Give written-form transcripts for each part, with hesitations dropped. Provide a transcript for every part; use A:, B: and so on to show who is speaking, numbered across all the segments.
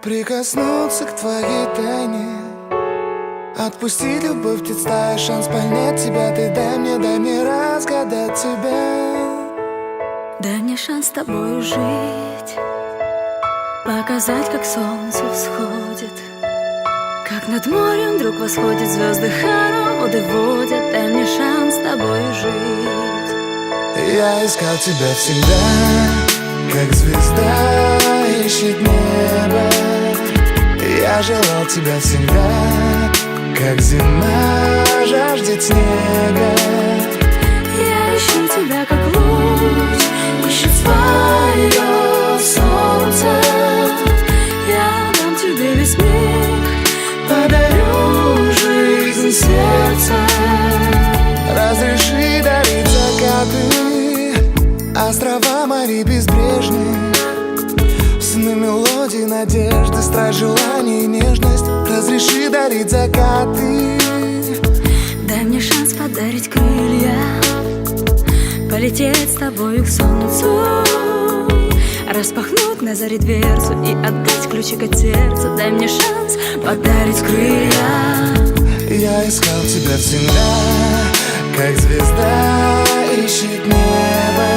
A: Прикоснуться к твоей тайне, отпустить любовь, представь шанс понять тебя. Ты дай мне разгадать тебя.
B: Дай мне шанс с тобою жить, показать, как солнце всходит, как над морем вдруг восходит, звезды хороводы водят. Дай мне шанс с тобою жить.
A: Я искал тебя всегда, как звезда ищет небо. Я желал тебя всегда, как зима жаждет снега.
B: Я ищу тебя, как луч ищет свое солнце. Я дам тебе весь мир, подарю жизнь сердца.
A: Разреши дарить закаты, острова, моря безбрежные, сны, мелодии, надежды, страсть, желание и нежность. Разреши дарить закаты.
B: Дай мне шанс подарить крылья, полететь с тобою к солнцу, распахнуть на заре дверцу и отдать ключик от сердца. Дай мне шанс подарить крылья.
A: Я искал тебя всегда, как звезда ищет небо.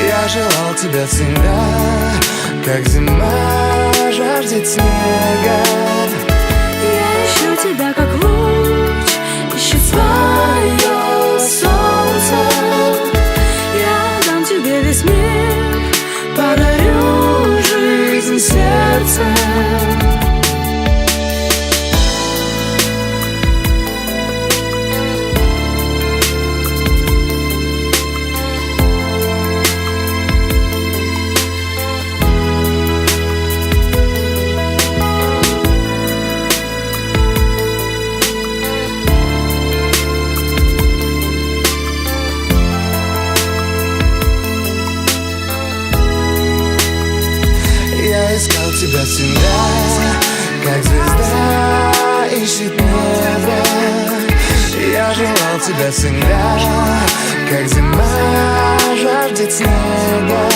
A: Я желал тебя всегда, как зима жаждет снега.
B: Я ищу тебя, как луч ищет свое солнце. Я дам тебе весь мир, подарю жизнь сердца.
A: Я искал тебя всегда, как звезда ищет небо. Я желал тебя всегда, как зима жаждет снега.